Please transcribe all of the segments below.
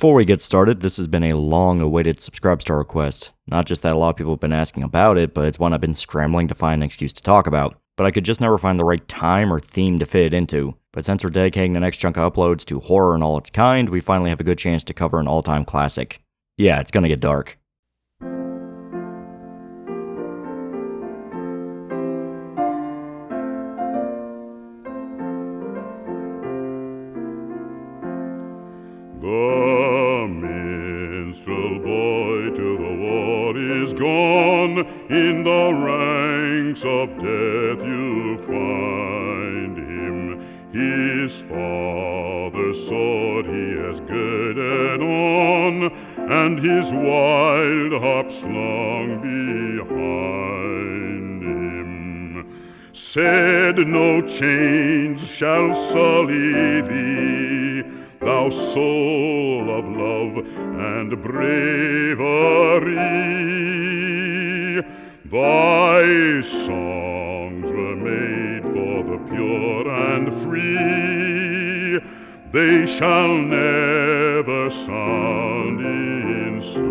Before we get started, this has been a long-awaited subscribe star request. Not just that a lot of people have been asking about it, but it's one I've been scrambling to find an excuse to talk about. But I could just never find the right time or theme to fit it into. But since we're dedicating the next chunk of uploads to horror in all its kind, we finally have a good chance to cover an all-time classic. Yeah, it's gonna get dark. The minstrel boy to the war is gone. In the ranks of death you'll find him. His father's sword he has girded on, and his wild harp slung behind him. Said no chains shall sully thee, thou soul of love and bravery. Thy songs were made for the pure and free. They shall never sound in slavery.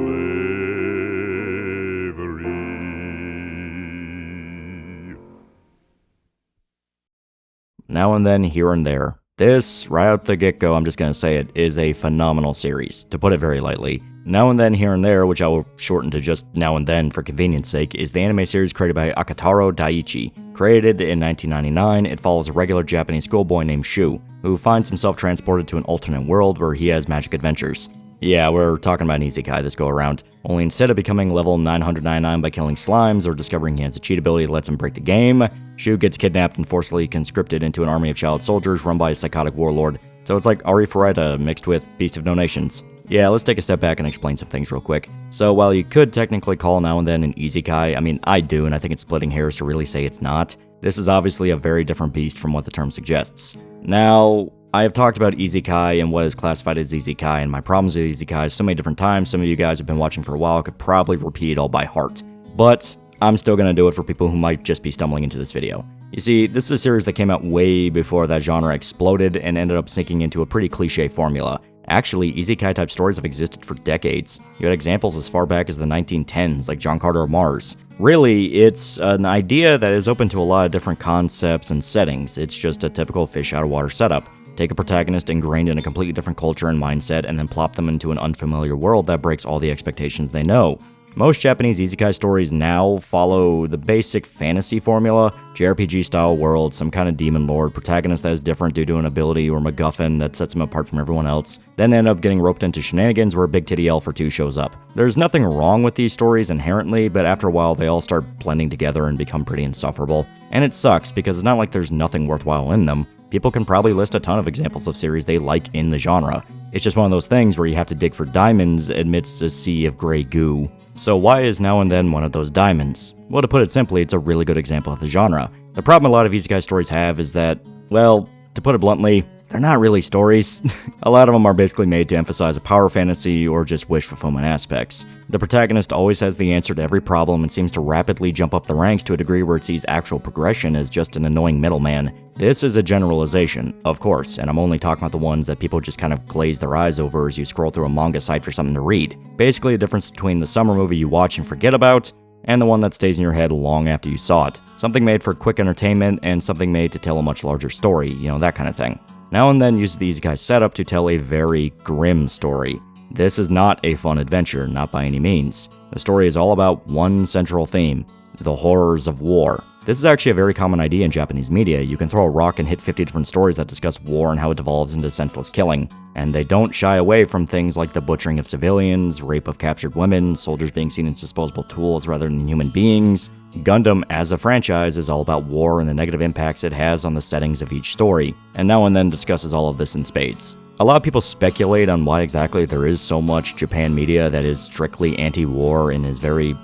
Now and then, here and there. This, right out the get-go, I'm just gonna say it, is a phenomenal series, to put it very lightly. Now and Then, Here and There, which I will shorten to just Now and Then for convenience sake, is the anime series created by Akataro Daiichi. Created in 1999, it follows a regular Japanese schoolboy named Shu, who finds himself transported to an alternate world where he has magic adventures. Yeah, we're talking about an isekai this go around, only instead of becoming level 999 by killing slimes or discovering he has a cheat ability that lets him break the game, Shu gets kidnapped and forcibly conscripted into an army of child soldiers run by a psychotic warlord. So it's like Ari Ferreira mixed with Beast of No Nations. Yeah, let's take a step back and explain some things real quick. So while you could technically call Now and Then an isekai, I mean I do, and I think it's splitting hairs to really say it's not, this is obviously a very different beast from what the term suggests. Now, I have talked about isekai and what is classified as isekai and my problems with isekai so many different times. Some of you guys have been watching for a while could probably repeat it all by heart. But I'm still going to do it for people who might just be stumbling into this video. You see, this is a series that came out way before that genre exploded and ended up sinking into a pretty cliche formula. Actually, isekai type stories have existed for decades. You had examples as far back as the 1910s, like John Carter of Mars. Really, it's an idea that is open to a lot of different concepts and settings. It's just a typical fish out of water setup. Take a protagonist ingrained in a completely different culture and mindset and then plop them into an unfamiliar world that breaks all the expectations they know. Most Japanese isekai stories now follow the basic fantasy formula, JRPG-style world, some kind of demon lord, protagonist that is different due to an ability or MacGuffin that sets him apart from everyone else, then end up getting roped into shenanigans where a big titty elf or two shows up. There's nothing wrong with these stories inherently, but after a while they all start blending together and become pretty insufferable. And it sucks, because it's not like there's nothing worthwhile in them. People can probably list a ton of examples of series they like in the genre. It's just one of those things where you have to dig for diamonds amidst a sea of gray goo. So why is Now and Then one of those diamonds? Well, to put it simply, it's a really good example of the genre. The problem a lot of isekai stories have is that, well, to put it bluntly, they're not really stories. A lot of them are basically made to emphasize a power fantasy or just wish fulfillment aspects. The protagonist always has the answer to every problem and seems to rapidly jump up the ranks to a degree where it sees actual progression as just an annoying middleman. This is a generalization, of course, and I'm only talking about the ones that people just kind of glaze their eyes over as you scroll through a manga site for something to read. Basically, the difference between the summer movie you watch and forget about, and the one that stays in your head long after you saw it. Something made for quick entertainment, and something made to tell a much larger story, that kind of thing. Now and Then uses the isekai setup to tell a very grim story. This is not a fun adventure, not by any means. The story is all about one central theme, the horrors of war. This is actually a very common idea in Japanese media. You can throw a rock and hit 50 different stories that discuss war and how it devolves into senseless killing. And they don't shy away from things like the butchering of civilians, rape of captured women, soldiers being seen as disposable tools rather than human beings. Gundam as a franchise is all about war and the negative impacts it has on the settings of each story, and Now and Then discusses all of this in spades. A lot of people speculate on why exactly there is so much Japan media that is strictly anti-war and is very,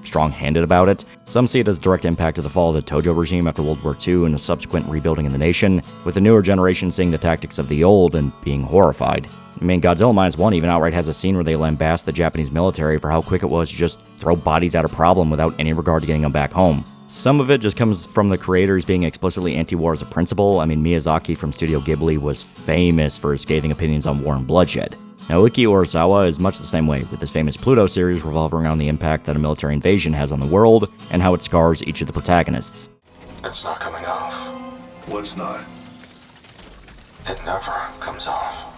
strong-handed about it. Some see it as direct impact of the fall of the Tojo regime after World War II and the subsequent rebuilding of the nation, with the newer generation seeing the tactics of the old and being horrified. I mean, Godzilla -1 even outright has a scene where they lambast the Japanese military for how quick it was to just throw bodies at a problem without any regard to getting them back home. Some of it just comes from the creators being explicitly anti-war as a principle. I mean, Miyazaki from Studio Ghibli was famous for his scathing opinions on war and bloodshed. Naoki Urasawa is much the same way, with his famous Pluto series revolving around the impact that a military invasion has on the world, and how it scars each of the protagonists. It's not coming off. What's not? It never comes off.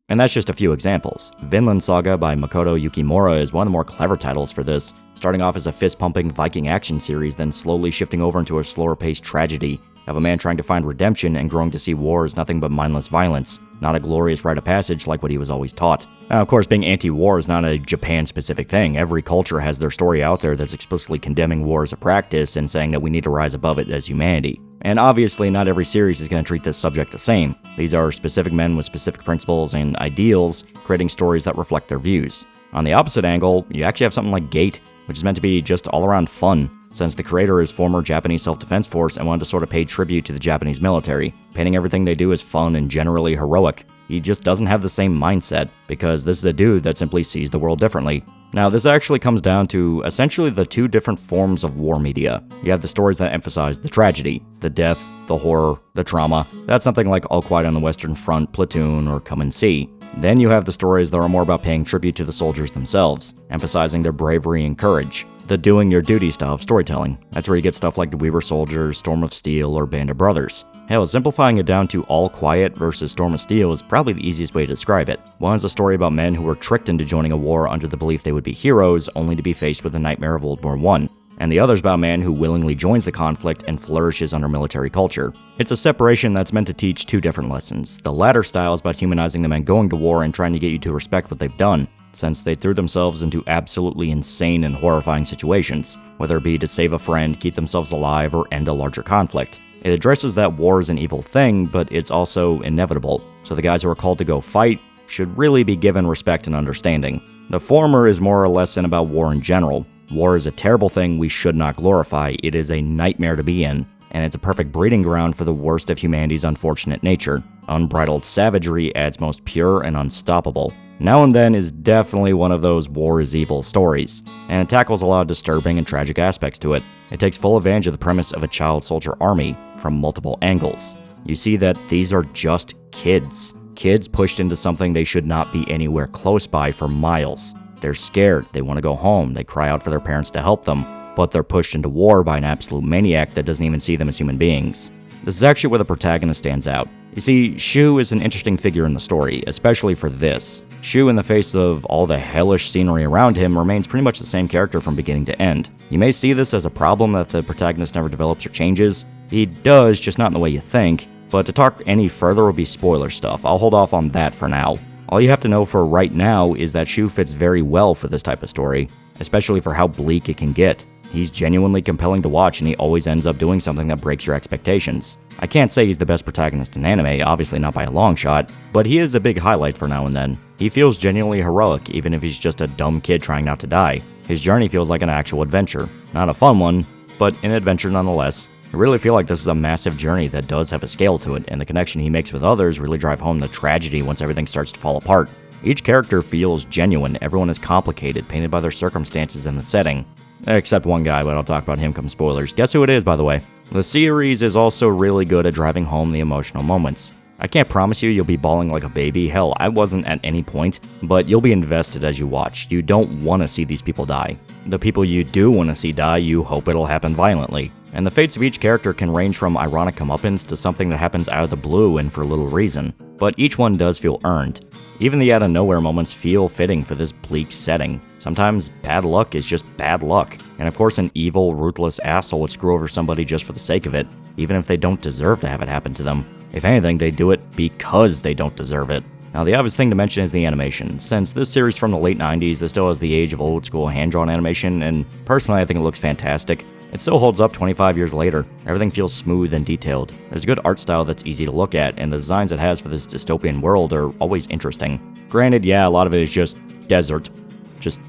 And that's just a few examples. Vinland Saga by Makoto Yukimura is one of the more clever titles for this, starting off as a fist-pumping Viking action series, then slowly shifting over into a slower-paced tragedy of a man trying to find redemption and growing to see war as nothing but mindless violence, not a glorious rite of passage like what he was always taught. Now, of course, being anti-war is not a Japan-specific thing. Every culture has their story out there that's explicitly condemning war as a practice and saying that we need to rise above it as humanity. And obviously, not every series is going to treat this subject the same. These are specific men with specific principles and ideals, creating stories that reflect their views. On the opposite angle, you actually have something like Gate, which is meant to be just all-around fun, since the creator is former Japanese self-defense force and wanted to sort of pay tribute to the Japanese military, painting everything they do as fun and generally heroic. He just doesn't have the same mindset, because this is a dude that simply sees the world differently. Now, this actually comes down to essentially the two different forms of war media. You have the stories that emphasize the tragedy, the death, the horror, the trauma. That's something like All Quiet on the Western Front, Platoon, or Come and See. Then you have the stories that are more about paying tribute to the soldiers themselves, emphasizing their bravery and courage. The doing your duty style of storytelling. That's where you get stuff like The We Were Soldiers, Storm of Steel, or Band of Brothers. Hell, simplifying it down to All Quiet versus Storm of Steel is probably the easiest way to describe it. One is a story about men who were tricked into joining a war under the belief they would be heroes, only to be faced with the nightmare of World War I. And the other is about a man who willingly joins the conflict and flourishes under military culture. It's a separation that's meant to teach two different lessons. The latter style is about humanizing the men going to war and trying to get you to respect what they've done, since they threw themselves into absolutely insane and horrifying situations, whether it be to save a friend, keep themselves alive, or end a larger conflict. It addresses that war is an evil thing, but it's also inevitable, so the guys who are called to go fight should really be given respect and understanding. The former is more or less about war in general. War is a terrible thing we should not glorify. It is a nightmare to be in, and it's a perfect breeding ground for the worst of humanity's unfortunate nature. Unbridled savagery at its most pure and unstoppable. Now and Then is definitely one of those war is evil stories, and it tackles a lot of disturbing and tragic aspects to it. It takes full advantage of the premise of a child soldier army from multiple angles. You see that these are just kids. Kids pushed into something they should not be anywhere close by for miles. They're scared, they want to go home, they cry out for their parents to help them, but they're pushed into war by an absolute maniac that doesn't even see them as human beings. This is actually where the protagonist stands out. You see, Shu is an interesting figure in the story, especially for this. Shu, in the face of all the hellish scenery around him, remains pretty much the same character from beginning to end. You may see this as a problem that the protagonist never develops or changes. He does, just not in the way you think, but to talk any further would be spoiler stuff. I'll hold off on that for now. All you have to know for right now is that Shu fits very well for this type of story, especially for how bleak it can get. He's genuinely compelling to watch, and he always ends up doing something that breaks your expectations. I can't say he's the best protagonist in anime, obviously not by a long shot, but he is a big highlight for Now and Then. He feels genuinely heroic, even if he's just a dumb kid trying not to die. His journey feels like an actual adventure. Not a fun one, but an adventure nonetheless. I really feel like this is a massive journey that does have a scale to it, and the connection he makes with others really drive home the tragedy once everything starts to fall apart. Each character feels genuine, everyone is complicated, painted by their circumstances and the setting. Except one guy, but I'll talk about him come spoilers. Guess who it is, by the way? The series is also really good at driving home the emotional moments. I can't promise you you'll be bawling like a baby. Hell, I wasn't at any point, but you'll be invested as you watch. You don't want to see these people die. The people you do want to see die, you hope it'll happen violently. And the fates of each character can range from ironic comeuppance to something that happens out of the blue and for little reason. But each one does feel earned. Even the out-of-nowhere moments feel fitting for this bleak setting. Sometimes bad luck is just bad luck. And of course an evil, ruthless asshole would screw over somebody just for the sake of it, even if they don't deserve to have it happen to them. If anything, they do it because they don't deserve it. Now the obvious thing to mention is the animation. Since this series from the late 90s, it still has the age of old-school hand-drawn animation, and personally I think it looks fantastic. It still holds up 25 years later. Everything feels smooth and detailed. There's a good art style that's easy to look at, and the designs it has for this dystopian world are always interesting. Granted, yeah, a lot of it is just desert. Just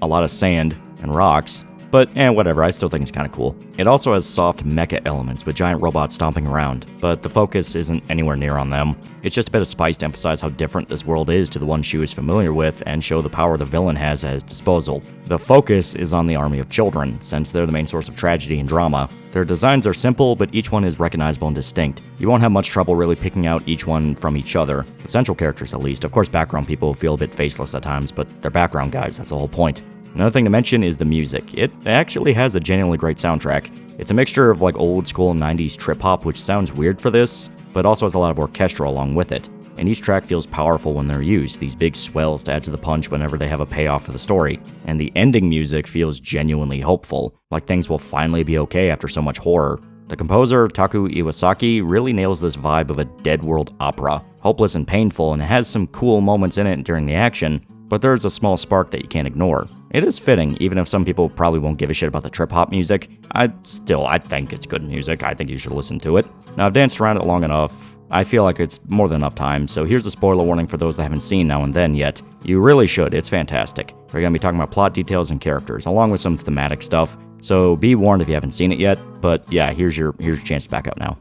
a lot of sand and rocks. but whatever, I still think it's kinda cool. It also has soft mecha elements with giant robots stomping around, but the focus isn't anywhere near on them. It's just a bit of spice to emphasize how different this world is to the one Shu is familiar with and show the power the villain has at his disposal. The focus is on the army of children, since they're the main source of tragedy and drama. Their designs are simple, but each one is recognizable and distinct. You won't have much trouble really picking out each one from each other, the central characters at least. Of course, background people feel a bit faceless at times, but they're background guys, that's the whole point. Another thing to mention is the music. It actually has a genuinely great soundtrack. It's a mixture of like old school 90s trip hop, which sounds weird for this, but also has a lot of orchestra along with it. And each track feels powerful when they're used, these big swells to add to the punch whenever they have a payoff for the story. And the ending music feels genuinely hopeful, like things will finally be okay after so much horror. The composer, Taku Iwasaki, really nails this vibe of a dead world opera, hopeless and painful, and it has some cool moments in it during the action, but there's a small spark that you can't ignore. It is fitting, even if some people probably won't give a shit about the trip-hop music. I think it's good music. I think you should listen to it. Now, I've danced around it long enough. I feel like it's more than enough time, so here's a spoiler warning for those that haven't seen Now and Then yet. You really should, it's fantastic. We're going to be talking about plot details and characters, along with some thematic stuff, so be warned if you haven't seen it yet, but yeah, here's your chance to back out now.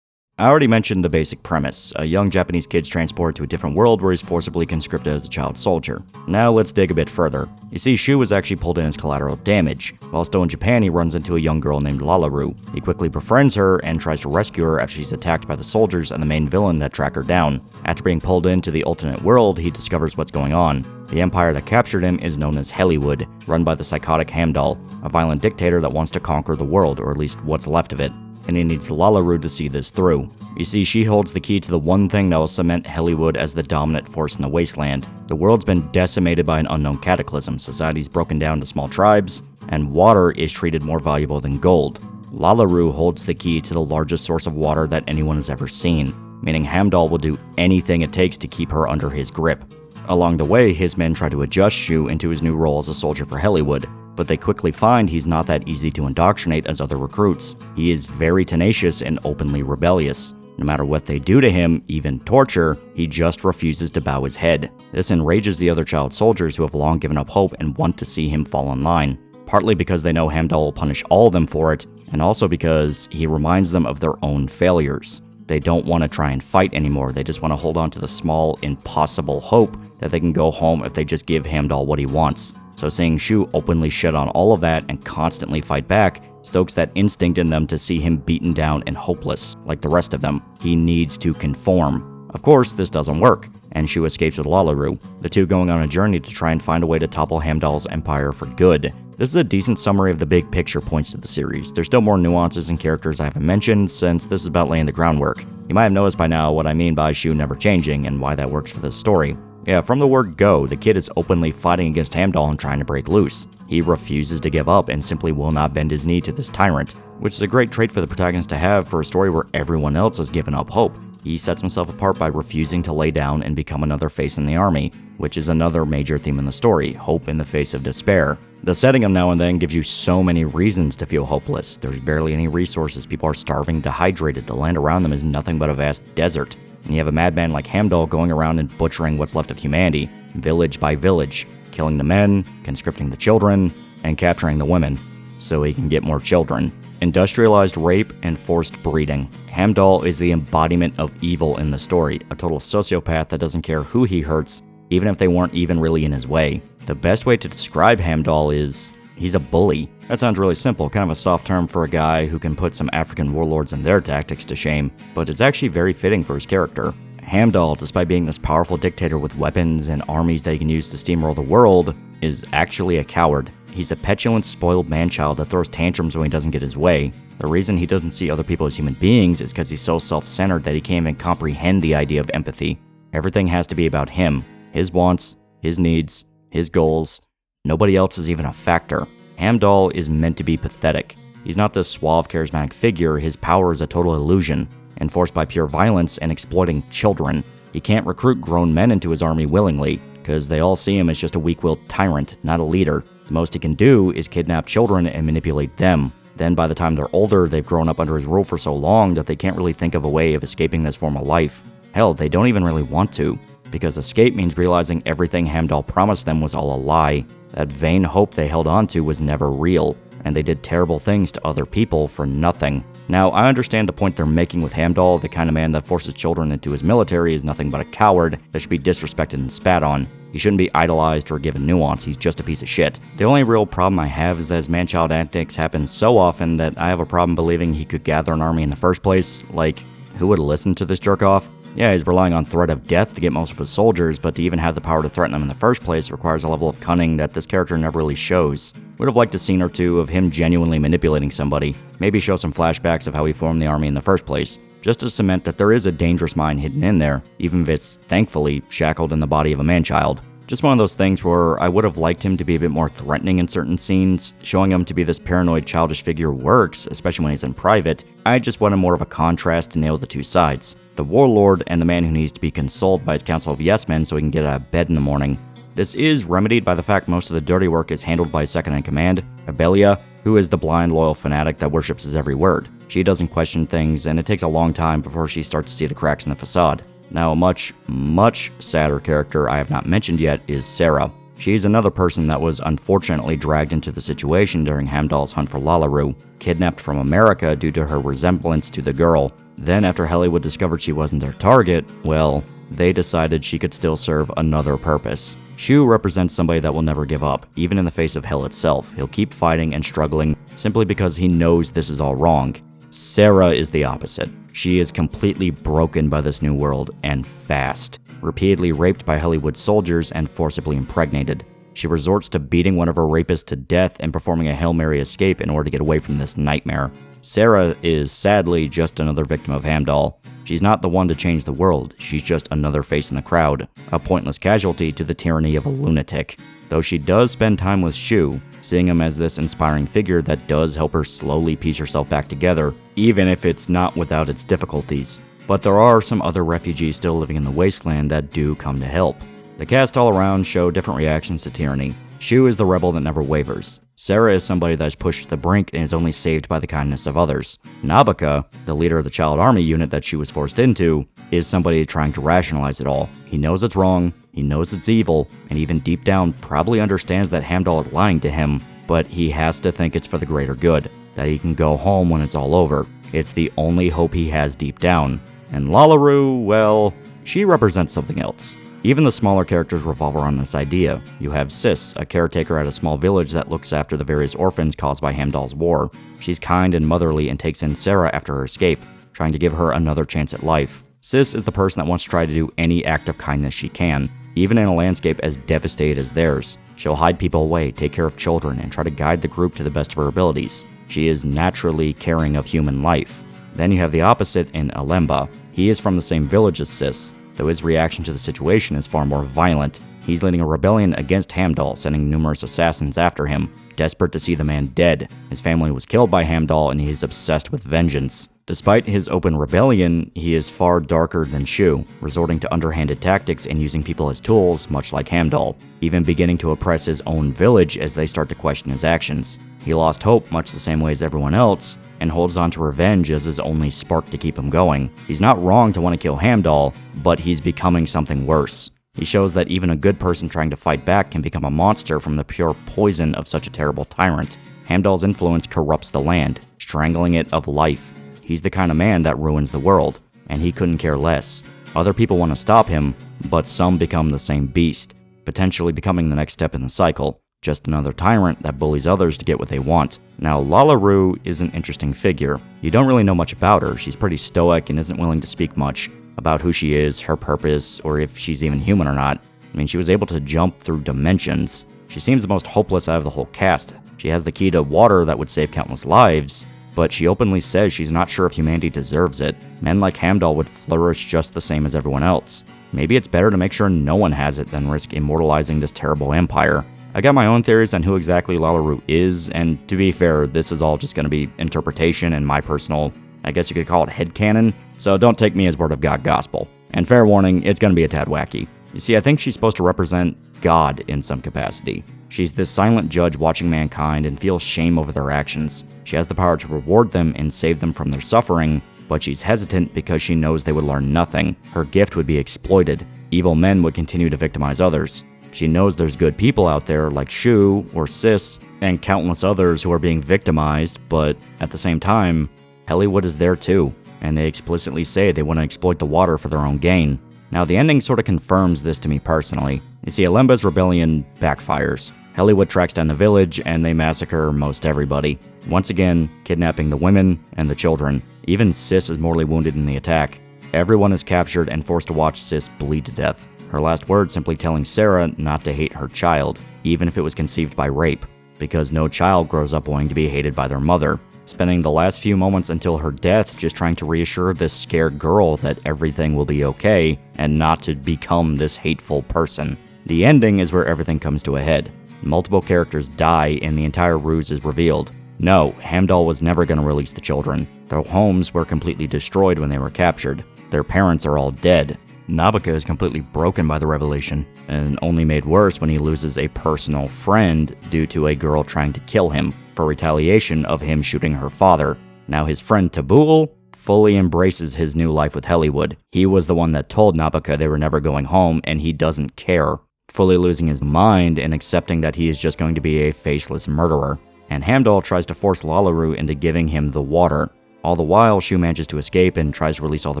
I already mentioned the basic premise. A young Japanese kid's transported to a different world where he's forcibly conscripted as a child soldier. Now let's dig a bit further. You see, Shu was actually pulled in as collateral damage. While still in Japan, he runs into a young girl named Laro. He quickly befriends her and tries to rescue her after she's attacked by the soldiers and the main villain that track her down. After being pulled into the alternate world, he discovers what's going on. The empire that captured him is known as Hollywood, run by the psychotic Hamdall, a violent dictator that wants to conquer the world, or at least what's left of it. And he needs Laro to see this through. You see, she holds the key to the one thing that will cement Hollywood as the dominant force in the wasteland. The world's been decimated by an unknown cataclysm, society's broken down to small tribes, and water is treated more valuable than gold. Laro holds the key to the largest source of water that anyone has ever seen, meaning Hamdall will do anything it takes to keep her under his grip. Along the way, his men try to adjust Shu into his new role as a soldier for Hollywood, but they quickly find he's not that easy to indoctrinate as other recruits. He is very tenacious and openly rebellious. No matter what they do to him, even torture, he just refuses to bow his head. This enrages the other child soldiers who have long given up hope and want to see him fall in line, partly because they know Hamdall will punish all of them for it, and also because he reminds them of their own failures. They don't want to try and fight anymore, they just want to hold on to the small, impossible hope that they can go home if they just give Hamdall what he wants. So seeing Shu openly shit on all of that and constantly fight back stokes that instinct in them to see him beaten down and hopeless, like the rest of them. He needs to conform. Of course, this doesn't work, and Shu escapes with Laro, the two going on a journey to try and find a way to topple Hamdall's empire for good. This is a decent summary of the big picture points to the series. There's still more nuances and characters I haven't mentioned, since this is about laying the groundwork. You might have noticed by now what I mean by Shu never changing, and why that works for this story. Yeah, from the word go, the kid is openly fighting against Hamdall and trying to break loose. He refuses to give up and simply will not bend his knee to this tyrant, which is a great trait for the protagonist to have for a story where everyone else has given up hope. He sets himself apart by refusing to lay down and become another face in the army, which is another major theme in the story, hope in the face of despair. The setting of Now and Then gives you so many reasons to feel hopeless. There's barely any resources, people are starving, dehydrated, the land around them is nothing but a vast desert. And you have a madman like Hamdall going around and butchering what's left of humanity, village by village, killing the men, conscripting the children, and capturing the women, so he can get more children. Industrialized rape and forced breeding. Hamdall is the embodiment of evil in the story, a total sociopath that doesn't care who he hurts, even if they weren't even really in his way. The best way to describe Hamdall is, he's a bully. That sounds really simple, kind of a soft term for a guy who can put some African warlords and their tactics to shame, but it's actually very fitting for his character. Hamdall, despite being this powerful dictator with weapons and armies that he can use to steamroll the world, is actually a coward. He's a petulant, spoiled man-child that throws tantrums when he doesn't get his way. The reason he doesn't see other people as human beings is because he's so self-centered that he can't even comprehend the idea of empathy. Everything has to be about him, his wants, his needs, his goals. Nobody else is even a factor. Hamdall is meant to be pathetic. He's not this suave, charismatic figure, his power is a total illusion, enforced by pure violence and exploiting children. He can't recruit grown men into his army willingly, because they all see him as just a weak-willed tyrant, not a leader. The most he can do is kidnap children and manipulate them. Then by the time they're older, they've grown up under his rule for so long that they can't really think of a way of escaping this form of life. Hell, they don't even really want to, because escape means realizing everything Hamdall promised them was all a lie. That vain hope they held onto was never real, and they did terrible things to other people for nothing. Now, I understand the point they're making with Heimdall. The kind of man that forces children into his military is nothing but a coward that should be disrespected and spat on. He shouldn't be idolized or given nuance, he's just a piece of shit. The only real problem I have is that his man-child antics happen so often that I have a problem believing he could gather an army in the first place. Like, who would listen to this jerk-off? Yeah, he's relying on threat of death to get most of his soldiers, but to even have the power to threaten them in the first place requires a level of cunning that this character never really shows. Would have liked a scene or two of him genuinely manipulating somebody, maybe show some flashbacks of how he formed the army in the first place, just to cement that there is a dangerous mind hidden in there, even if it's, thankfully, shackled in the body of a man-child. Just one of those things where I would have liked him to be a bit more threatening in certain scenes. Showing him to be this paranoid, childish figure works, especially when he's in private. I just wanted more of a contrast to nail the two sides. The warlord and the man who needs to be consoled by his council of yes-men so he can get out of bed in the morning. This is remedied by the fact most of the dirty work is handled by second-in-command, Abelia, who is the blind, loyal fanatic that worships his every word. She doesn't question things, and it takes a long time before she starts to see the cracks in the facade. Now, a much, much sadder character I have not mentioned yet is Sarah. She's another person that was unfortunately dragged into the situation during Heimdall's hunt for Laro, kidnapped from America due to her resemblance to the girl. Then, after Hollywood discovered she wasn't their target, well, they decided she could still serve another purpose. Shu represents somebody that will never give up, even in the face of hell itself. He'll keep fighting and struggling simply because he knows this is all wrong. Sarah is the opposite. She is completely broken by this new world, and fast. Repeatedly raped by Hollywood soldiers and forcibly impregnated. She resorts to beating one of her rapists to death and performing a Hail Mary escape in order to get away from this nightmare. Sarah is sadly just another victim of Heimdall. She's not the one to change the world, she's just another face in the crowd, a pointless casualty to the tyranny of a lunatic. Though she does spend time with Shu, seeing him as this inspiring figure that does help her slowly piece herself back together, even if it's not without its difficulties. But there are some other refugees still living in the wasteland that do come to help. The cast all around show different reactions to tyranny. Shu is the rebel that never wavers. Sarah is somebody that is pushed to the brink and is only saved by the kindness of others. Nabaka, the leader of the child army unit that she was forced into, is somebody trying to rationalize it all. He knows it's wrong, he knows it's evil, and even deep down probably understands that Heimdall is lying to him, but he has to think it's for the greater good, that he can go home when it's all over. It's the only hope he has deep down. And Lalaru, well, she represents something else. Even the smaller characters revolve around this idea. You have Sis, a caretaker at a small village that looks after the various orphans caused by Heimdall's war. She's kind and motherly and takes in Sarah after her escape, trying to give her another chance at life. Sis is the person that wants to try to do any act of kindness she can, even in a landscape as devastated as theirs. She'll hide people away, take care of children, and try to guide the group to the best of her abilities. She is naturally caring of human life. Then you have the opposite in Alemba. He is from the same village as Sis, though his reaction to the situation is far more violent. He's leading a rebellion against Heimdall, sending numerous assassins after him, desperate to see the man dead. His family was killed by Heimdall, and he is obsessed with vengeance. Despite his open rebellion, he is far darker than Shu, resorting to underhanded tactics and using people as tools, much like Heimdall, even beginning to oppress his own village as they start to question his actions. He lost hope much the same way as everyone else, and holds on to revenge as his only spark to keep him going. He's not wrong to want to kill Heimdall, but he's becoming something worse. He shows that even a good person trying to fight back can become a monster from the pure poison of such a terrible tyrant. Heimdall's influence corrupts the land, strangling it of life. He's the kind of man that ruins the world, and he couldn't care less. Other people want to stop him, but some become the same beast, potentially becoming the next step in the cycle. Just another tyrant that bullies others to get what they want. Now, Lalaru is an interesting figure. You don't really know much about her. She's pretty stoic and isn't willing to speak much about who she is, her purpose, or if she's even human or not. I mean, she was able to jump through dimensions. She seems the most hopeless out of the whole cast. She has the key to water that would save countless lives, but she openly says she's not sure if humanity deserves it. Men like Heimdall would flourish just the same as everyone else. Maybe it's better to make sure no one has it than risk immortalizing this terrible empire. I got my own theories on who exactly Lalaru is, and to be fair, this is all just going to be interpretation and my personal, I guess you could call it headcanon, so don't take me as word of God gospel. And fair warning, it's going to be a tad wacky. You see, I think she's supposed to represent God in some capacity. She's this silent judge watching mankind and feels shame over their actions. She has the power to reward them and save them from their suffering, but she's hesitant because she knows they would learn nothing. Her gift would be exploited. Evil men would continue to victimize others. She knows there's good people out there like Shu or Sis and countless others who are being victimized, but at the same time, Hollywood is there too, and they explicitly say they want to exploit the water for their own gain. Now, the ending sort of confirms this to me personally. You see, Alemba's rebellion backfires. Hollywood tracks down the village, and they massacre most everybody. Once again, kidnapping the women and the children. Even Sis is mortally wounded in the attack. Everyone is captured and forced to watch Sis bleed to death. Her last words simply telling Sarah not to hate her child, even if it was conceived by rape, because no child grows up wanting to be hated by their mother. Spending the last few moments until her death just trying to reassure this scared girl that everything will be okay and not to become this hateful person. The ending is where everything comes to a head. Multiple characters die and the entire ruse is revealed. No, Hamdall was never going to release the children. Their homes were completely destroyed when they were captured. Their parents are all dead. Nabika is completely broken by the revelation, and only made worse when he loses a personal friend due to a girl trying to kill him for retaliation of him shooting her father. Now his friend Tabul fully embraces his new life with Hollywood. He was the one that told Nabika they were never going home, and he doesn't care, fully losing his mind and accepting that he is just going to be a faceless murderer. And Hamdall tries to force Lalaru into giving him the water. All the while, Shu manages to escape and tries to release all the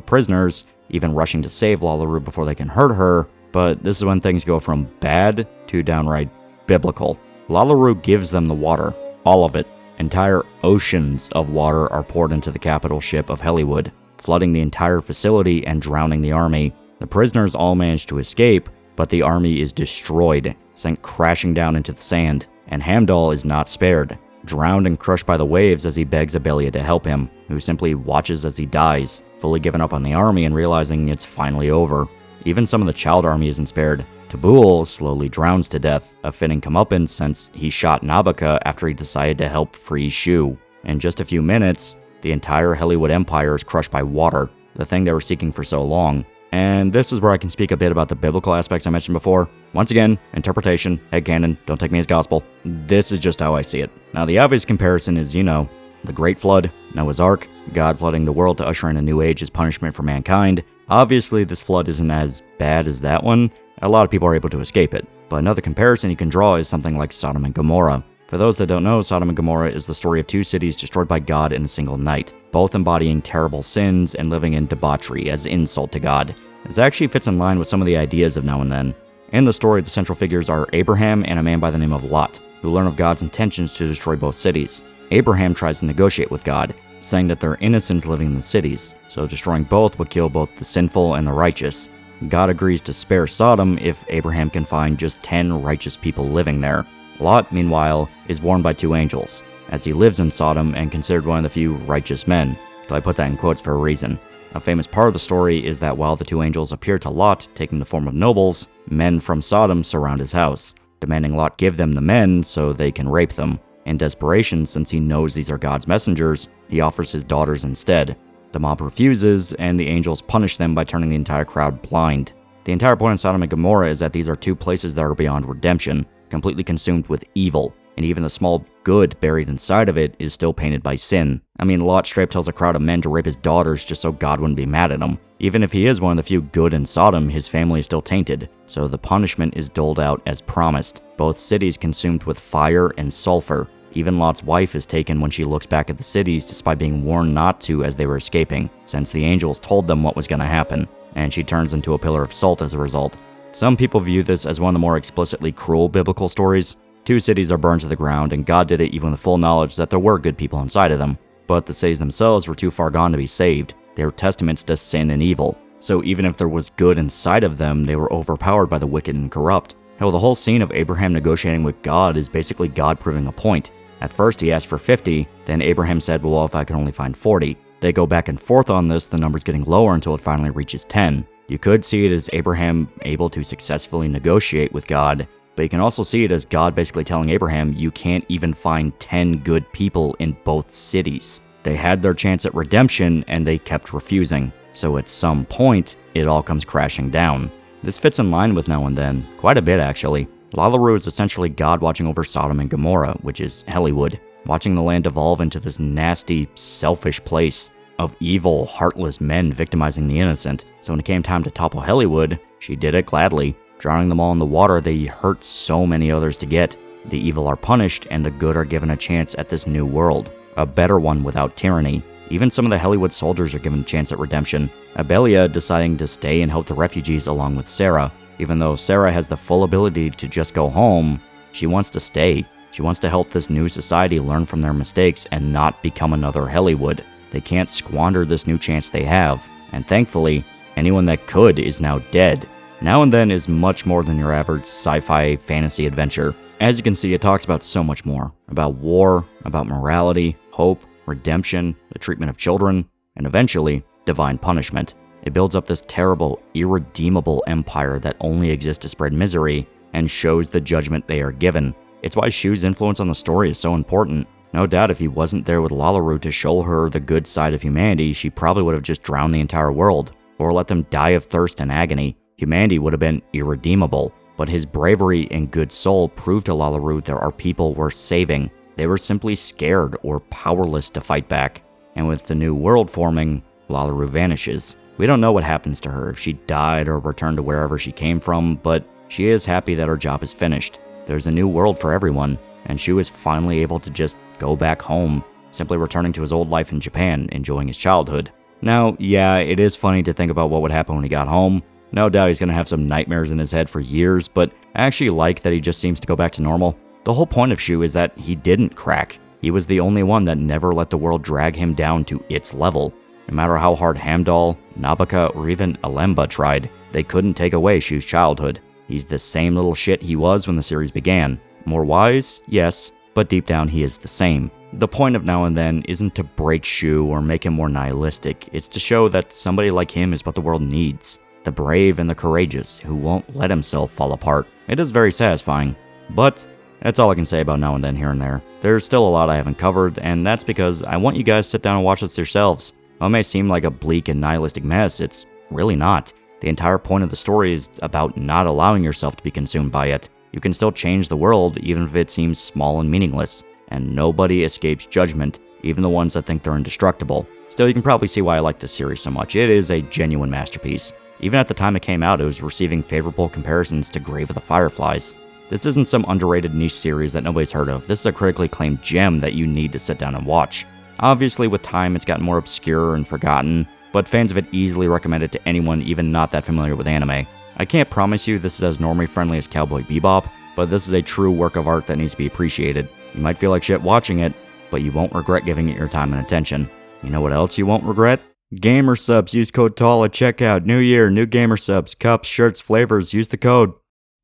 prisoners, even rushing to save Lalaru before they can hurt her, but this is when things go from bad to downright biblical. Lalaru gives them the water, all of it. Entire oceans of water are poured into the capital ship of Hollywood, flooding the entire facility and drowning the army. The prisoners all manage to escape, but the army is destroyed, sent crashing down into the sand, and Hamdall is not spared, drowned and crushed by the waves as he begs Abelia to help him, who simply watches as he dies, fully giving up on the army and realizing it's finally over. Even some of the child army isn't spared. Tabul slowly drowns to death, a fitting comeuppance since he shot Nabika after he decided to help free Shu. In just a few minutes, the entire Hollywood Empire is crushed by water, the thing they were seeking for so long. And this is where I can speak a bit about the biblical aspects I mentioned before. Once again, interpretation, headcanon, don't take me as gospel. This is just how I see it. Now, the obvious comparison is, the Great Flood, Noah's Ark, God flooding the world to usher in a new age as punishment for mankind. Obviously, this flood isn't as bad as that one. A lot of people are able to escape it. But another comparison you can draw is something like Sodom and Gomorrah. For those that don't know, Sodom and Gomorrah is the story of two cities destroyed by God in a single night, both embodying terrible sins and living in debauchery as insult to God. This actually fits in line with some of the ideas of Now and Then. In the story, the central figures are Abraham and a man by the name of Lot, who learn of God's intentions to destroy both cities. Abraham tries to negotiate with God, saying that there are innocents living in the cities, so destroying both would kill both the sinful and the righteous. God agrees to spare Sodom if Abraham can find just 10 righteous people living there. Lot, meanwhile, is warned by two angels, as he lives in Sodom and considered one of the few righteous men, though I put that in quotes for a reason. A famous part of the story is that while the two angels appear to Lot, taking the form of nobles, men from Sodom surround his house, demanding Lot give them the men so they can rape them. In desperation, since he knows these are God's messengers, he offers his daughters instead. The mob refuses, and the angels punish them by turning the entire crowd blind. The entire point of Sodom and Gomorrah is that these are two places that are beyond redemption, completely consumed with evil, and even the small good buried inside of it is still painted by sin. Lot straight tells a crowd of men to rape his daughters just so God wouldn't be mad at him. Even if he is one of the few good in Sodom, his family is still tainted, so the punishment is doled out as promised. Both cities consumed with fire and sulfur. Even Lot's wife is taken when she looks back at the cities despite being warned not to as they were escaping, since the angels told them what was going to happen, and she turns into a pillar of salt as a result. Some people view this as one of the more explicitly cruel biblical stories. Two cities are burned to the ground, and God did it even with full knowledge that there were good people inside of them. But the cities themselves were too far gone to be saved. They were testaments to sin and evil. So even if there was good inside of them, they were overpowered by the wicked and corrupt. Hell, the whole scene of Abraham negotiating with God is basically God proving a point. At first he asked for 50, then Abraham said, well, if I can only find 40. They go back and forth on this, the number's getting lower until it finally reaches 10. You could see it as Abraham able to successfully negotiate with God, but you can also see it as God basically telling Abraham you can't even find 10 good people in both cities. They had their chance at redemption and they kept refusing, so at some point, it all comes crashing down. This fits in line with Now and Then, quite a bit actually. Lalaru is essentially God watching over Sodom and Gomorrah, which is Hollywood, watching the land evolve into this nasty, selfish place of evil, heartless men victimizing the innocent. So when it came time to topple Hollywood, she did it gladly. Drowning them all in the water, they hurt so many others to get. The evil are punished, and the good are given a chance at this new world. A better one without tyranny. Even some of the Hollywood soldiers are given a chance at redemption. Abelia deciding to stay and help the refugees along with Sarah. Even though Sarah has the full ability to just go home, she wants to stay. She wants to help this new society learn from their mistakes and not become another Hollywood. They can't squander this new chance they have, and thankfully, anyone that could is now dead. Now and Then is much more than your average sci-fi fantasy adventure. As you can see, it talks about so much more. About war, about morality, hope, redemption, the treatment of children, and eventually, divine punishment. It builds up this terrible, irredeemable empire that only exists to spread misery, and shows the judgment they are given. It's why Shu's influence on the story is so important. No doubt if he wasn't there with Laro to show her the good side of humanity, she probably would have just drowned the entire world, or let them die of thirst and agony. Humanity would have been irredeemable, but his bravery and good soul proved to Laro there are people worth saving. They were simply scared or powerless to fight back. And with the new world forming, Laro vanishes. We don't know what happens to her, if she died or returned to wherever she came from, but she is happy that her job is finished. There's a new world for everyone, and Shu is finally able to just go back home, simply returning to his old life in Japan, enjoying his childhood. Now, yeah, it is funny to think about what would happen when he got home. No doubt he's going to have some nightmares in his head for years, but I actually like that he just seems to go back to normal. The whole point of Shu is that he didn't crack. He was the only one that never let the world drag him down to its level. No matter how hard Hamdall, Nabaka, or even Alemba tried, they couldn't take away Shu's childhood. He's the same little shit he was when the series began. More wise? Yes, but deep down he is the same. The point of Now and Then isn't to break Shu or make him more nihilistic, it's to show that somebody like him is what the world needs. The brave and the courageous, who won't let himself fall apart. It is very satisfying. But that's all I can say about Now and Then here and there. There's still a lot I haven't covered, and that's because I want you guys to sit down and watch this yourselves. While it may seem like a bleak and nihilistic mess, it's really not. The entire point of the story is about not allowing yourself to be consumed by it. You can still change the world, even if it seems small and meaningless. And nobody escapes judgment, even the ones that think they're indestructible. Still, you can probably see why I like this series so much. It is a genuine masterpiece. Even at the time it came out, it was receiving favorable comparisons to Grave of the Fireflies. This isn't some underrated niche series that nobody's heard of. This is a critically acclaimed gem that you need to sit down and watch. Obviously, with time, it's gotten more obscure and forgotten, but fans of it easily recommend it to anyone even not that familiar with anime. I can't promise you this is as normie friendly as Cowboy Bebop, but this is a true work of art that needs to be appreciated. You might feel like shit watching it, but you won't regret giving it your time and attention. You know what else you won't regret? Gamer subs. Use code TAL at checkout. New year, new gamer subs. Cups, shirts, flavors. Use the code.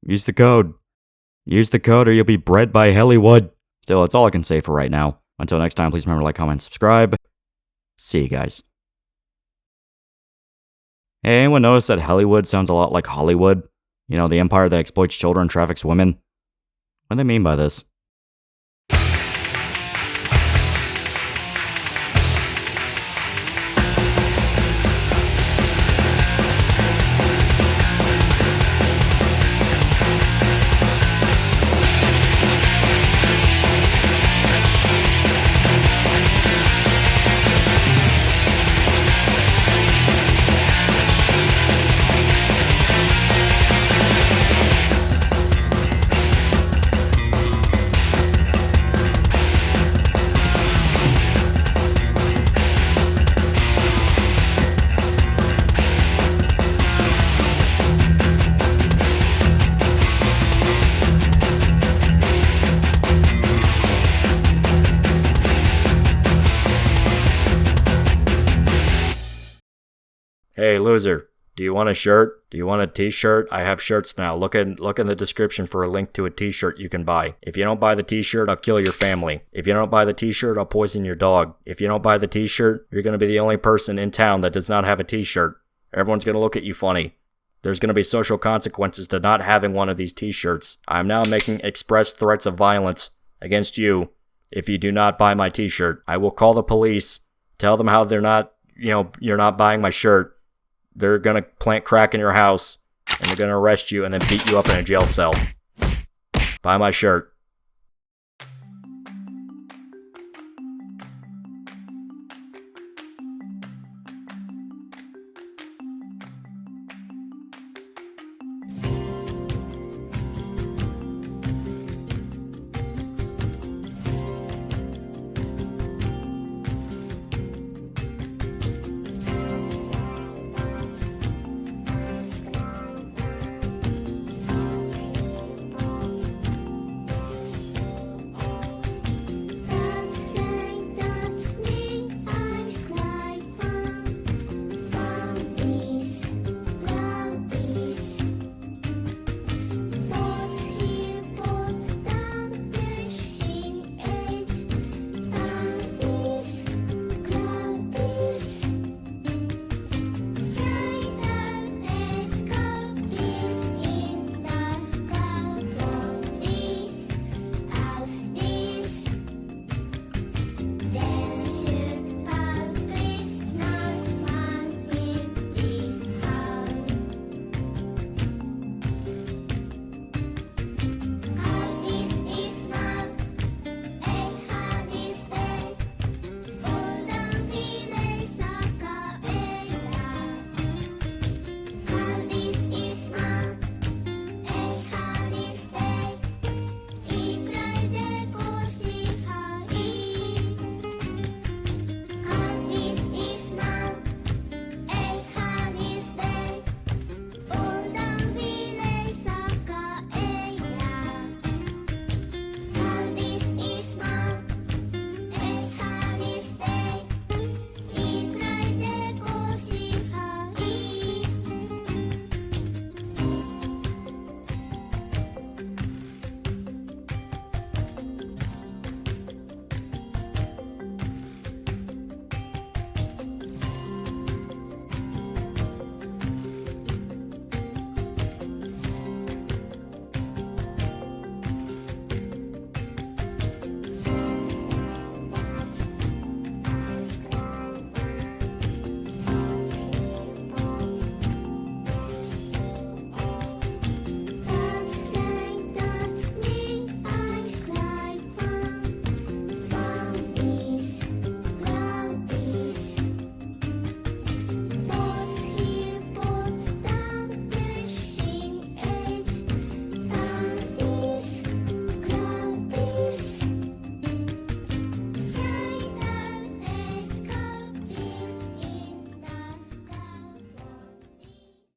Use the code. Use the code or you'll be bred by Hollywood. Still, that's all I can say for right now. Until next time, please remember to like, comment, and subscribe. See you guys. Hey, anyone notice that Hollywood sounds a lot like Hollywood? You know, the empire that exploits children and traffics women? What do they mean by this? Hey, loser. Do you want a shirt? Do you want a t-shirt? I have shirts now. Look in the description for a link to a t-shirt you can buy. If you don't buy the t-shirt, I'll kill your family. If you don't buy the t-shirt, I'll poison your dog. If you don't buy the t-shirt, you're going to be the only person in town that does not have a t-shirt. Everyone's going to look at you funny. There's going to be social consequences to not having one of these t-shirts. I'm now making express threats of violence against you if you do not buy my t-shirt. I will call the police, tell them how you're not buying my shirt. They're going to plant crack in your house, and they're going to arrest you and then beat you up in a jail cell. Buy my shirt.